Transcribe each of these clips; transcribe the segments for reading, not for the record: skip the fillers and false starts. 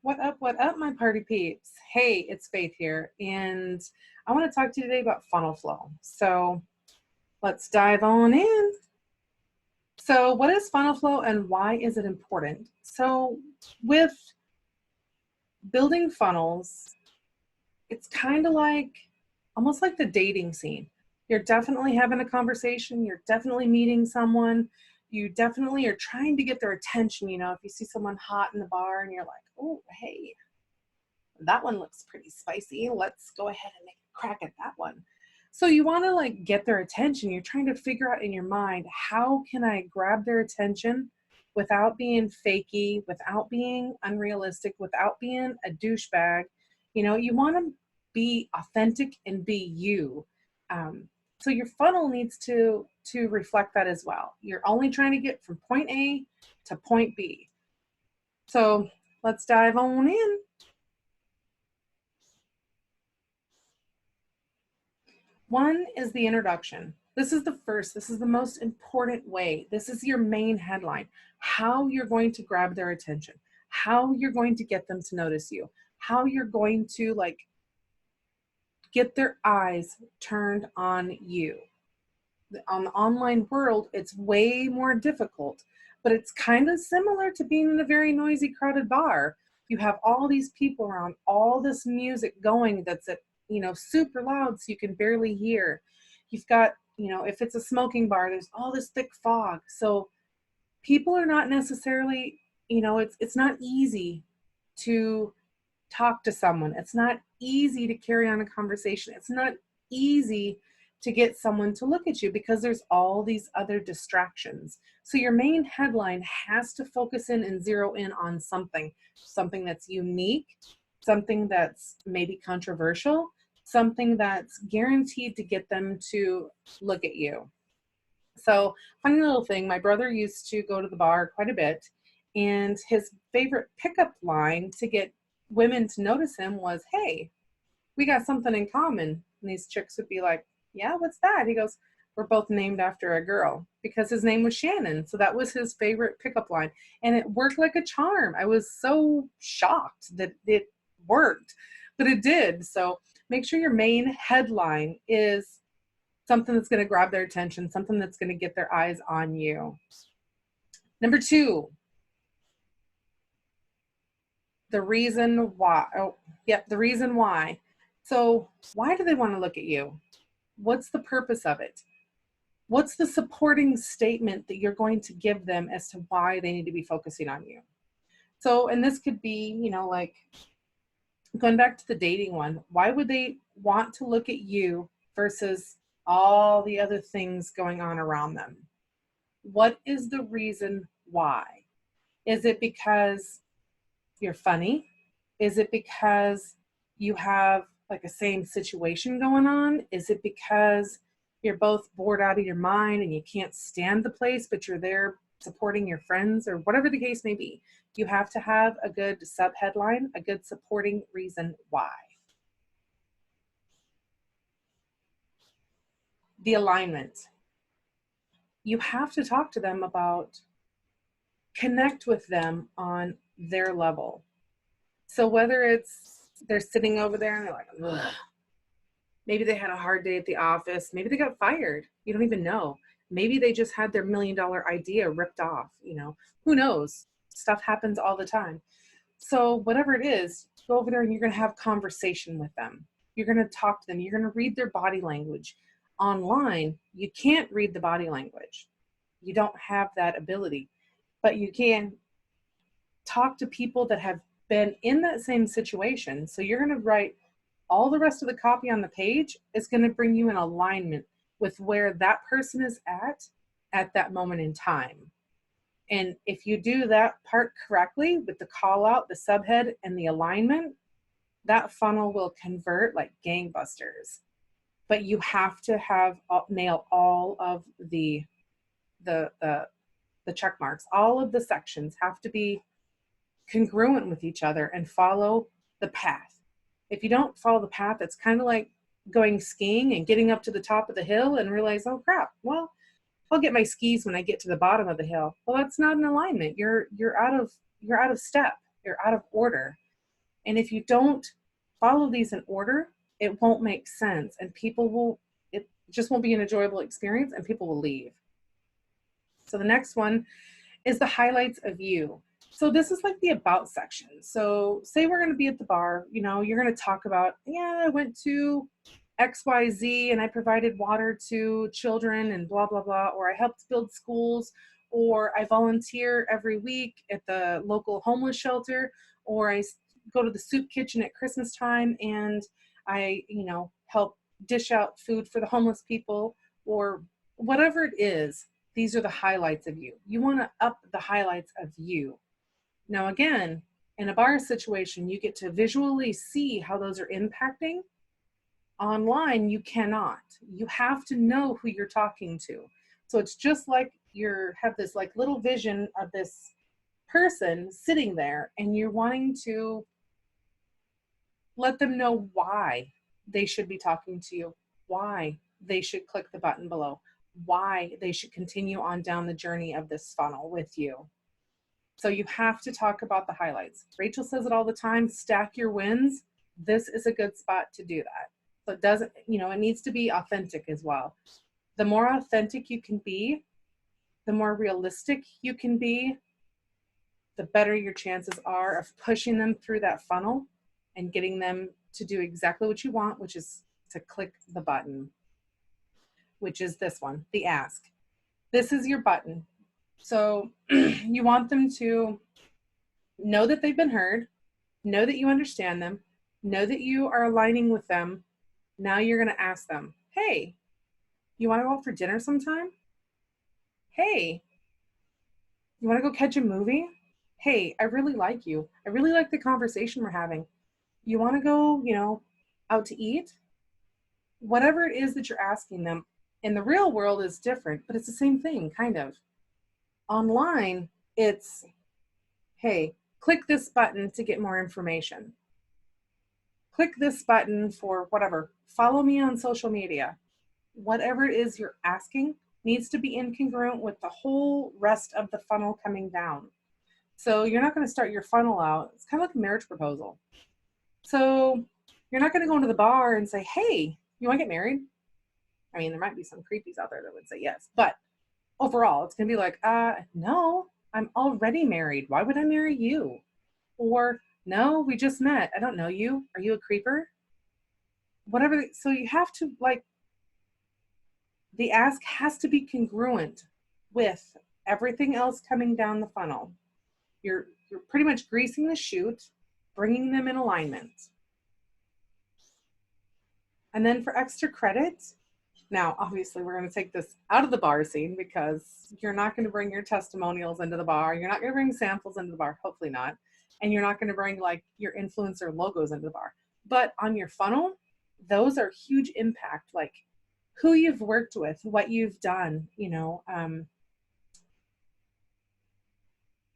What up, my party peeps? Hey, it's Faith here, and I want to talk to you today about funnel flow. So let's dive on in. So, what is funnel flow and why is it important? So, with building funnels, it's kind of like almost like the dating scene. You're definitely having a conversation, you're definitely meeting someone, you definitely are trying to get their attention. If you see someone hot in the bar and you're like, oh, hey, that one looks pretty spicy. Let's go ahead and make a crack at that one. So you want to like get their attention. You're trying to figure out in your mind, how can I grab their attention without being fakey, without being unrealistic, without being a douchebag? You want to be authentic and be you. So your funnel needs to reflect that as well. You're only trying to get from point A to point B. So let's dive on in. One is the introduction. This is the most important way. This is your main headline. How you're going to grab their attention, how you're going to get them to notice you, how you're going to get their eyes turned on you. On the online world, it's way more difficult, but it's kind of similar to being in a very noisy, crowded bar. You have all these people around, all this music going that's at super loud so you can barely hear. You've got, if it's a smoking bar, there's all this thick fog. So people are not necessarily, it's not easy to talk to someone. It's not easy to carry on a conversation. It's not easy to get someone to look at you because there's all these other distractions. So your main headline has to focus in and zero in on something that's unique, something that's maybe controversial, something that's guaranteed to get them to look at you. So, funny little thing, my brother used to go to the bar quite a bit, and his favorite pickup line to get women to notice him was, hey, we got something in common. And these chicks would be like, yeah, what's that? He goes, we're both named after a girl, because his name was Shannon. So that was his favorite pickup line. And it worked like a charm. I was so shocked that it worked, but it did. So make sure your main headline is something that's going to grab their attention, something that's going to get their eyes on you. Number 2, the reason why. The reason why. So why do they want to look at you? What's the purpose of it? What's the supporting statement that you're going to give them as to why they need to be focusing on you? So, and this could be, like going back to the dating one, why would they want to look at you versus all the other things going on around them? What is the reason why? Is it because you're funny? Is it because you have like a same situation going on? Is it because you're both bored out of your mind and you can't stand the place, but you're there supporting your friends, or whatever the case may be? You have to have a good subheadline, a good supporting reason why. The alignment. You have to talk to them about, connect with them on their level. So whether it's they're sitting over there and they're like, ugh. Maybe they had a hard day at the office. Maybe they got fired. You don't even know. Maybe they just had their $1 million idea ripped off. Who knows? Stuff happens all the time. So whatever it is, go over there and you're going to have conversation with them. You're going to talk to them. You're going to read their body language. Online, you can't read the body language. You don't have that ability, but you can talk to people that have been in that same situation. So you're going to write all the rest of the copy on the page is going to bring you in alignment with where that person is at that moment in time. And if you do that part correctly with the call out, the subhead, and the alignment, that funnel will convert like gangbusters. But you have to nail all of the check marks. All of the sections have to be congruent with each other and follow the path. If you don't follow the path, it's kind of like going skiing and getting up to the top of the hill and realize, oh crap, well, I'll get my skis when I get to the bottom of the hill. Well, that's not an alignment. You're out of step. You're out of order. And if you don't follow these in order, it won't make sense, and it just won't be an enjoyable experience, and people will leave. So the next one is the highlights of you. So this is like the about section. So say we're going to be at the bar, you're going to talk about, yeah, I went to XYZ and I provided water to children and blah, blah, blah, or I helped build schools, or I volunteer every week at the local homeless shelter, or I go to the soup kitchen at Christmas time and I, help dish out food for the homeless people, or whatever it is. These are the highlights of you. You want to up the highlights of you. Now, again, in a bar situation, you get to visually see how those are impacting. Online, you cannot. You have to know who you're talking to. So it's just like you have this like little vision of this person sitting there, and you're wanting to let them know why they should be talking to you, why they should click the button below, why they should continue on down the journey of this funnel with you. So you have to talk about the highlights. Rachel says it all the time, stack your wins. This is a good spot to do that. So it doesn't, it needs to be authentic as well. The more authentic you can be, the more realistic you can be, the better your chances are of pushing them through that funnel and getting them to do exactly what you want, which is to click the button, which is this one, the ask. This is your button. So you want them to know that they've been heard, know that you understand them, know that you are aligning with them. Now you're going to ask them, hey, you want to go out for dinner sometime? Hey, you want to go catch a movie? Hey, I really like you. I really like the conversation we're having. You want to go, out to eat? Whatever it is that you're asking them. In the real world is different, but it's the same thing, kind of. Online, it's, hey, click this button to get more information. Click this button for whatever. Follow me on social media. Whatever it is you're asking needs to be incongruent with the whole rest of the funnel coming down. So you're not going to start your funnel out. It's kind of like a marriage proposal. So you're not going to go into the bar and say, hey, you want to get married? I mean, there might be some creepies out there that would say yes, but overall, it's going to be like, no, I'm already married. Why would I marry you? Or, no, we just met. I don't know you. Are you a creeper? Whatever. So you have to, the ask has to be congruent with everything else coming down the funnel. You're pretty much greasing the chute, bringing them in alignment. And then for extra credit, now, obviously, we're going to take this out of the bar scene because you're not going to bring your testimonials into the bar. You're not going to bring samples into the bar, hopefully not. And you're not going to bring your influencer logos into the bar. But on your funnel, those are huge impact, like who you've worked with, what you've done,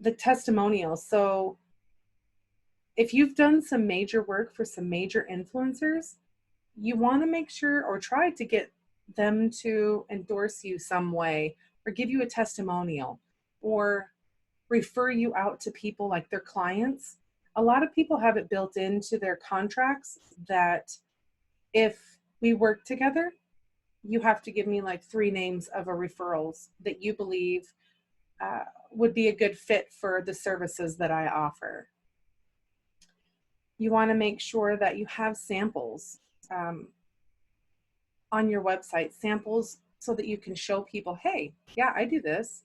the testimonials. So if you've done some major work for some major influencers, you want to make sure or try to get them to endorse you some way, or give you a testimonial, or refer you out to people like their clients. A lot of people have it built into their contracts that if we work together, you have to give me 3 names of a referrals that you believe would be a good fit for the services that I offer. You want to make sure that you have samples on your website, samples so that you can show people, hey, yeah, I do this.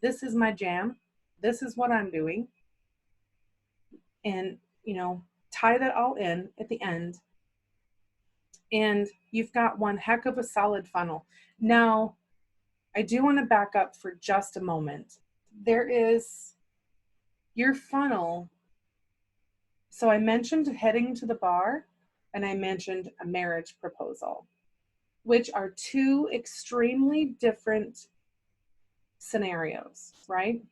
This is my jam. This is what I'm doing. And, tie that all in at the end. And you've got one heck of a solid funnel. Now, I do want to back up for just a moment. There is your funnel. So I mentioned heading to the bar, and I mentioned a marriage proposal, which are 2 extremely different scenarios, right?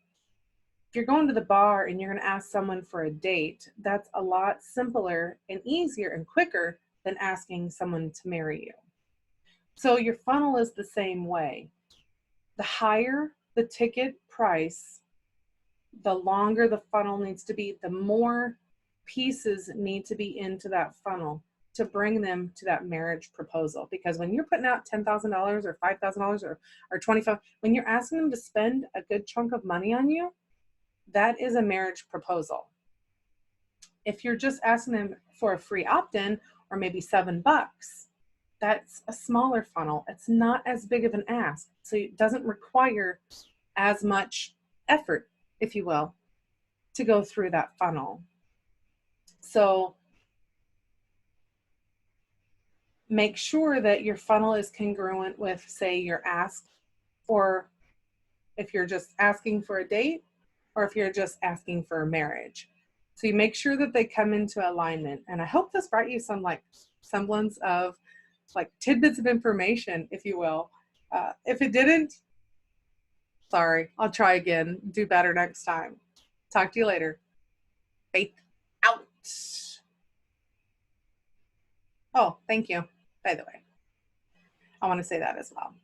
If you're going to the bar and you're going to ask someone for a date, that's a lot simpler and easier and quicker than asking someone to marry you. So your funnel is the same way. The higher the ticket price, the longer the funnel needs to be, the more pieces need to be into that funnel to bring them to that marriage proposal. Because when you're putting out $10,000 or $5,000 or 25, when you're asking them to spend a good chunk of money on you, that is a marriage proposal. If you're just asking them for a free opt-in or maybe $7, that's a smaller funnel. It's not as big of an ask. So it doesn't require as much effort, if you will, to go through that funnel. So make sure that your funnel is congruent with, say, your ask, or if you're just asking for a date, or if you're just asking for a marriage. So you make sure that they come into alignment. And I hope this brought you some like semblance of like tidbits of information, if you will. If it didn't, sorry, I'll try again. Do better next time. Talk to you later. Faith out. Oh, thank you, by the way. I want to say that as well.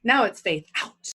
Now it's faith out.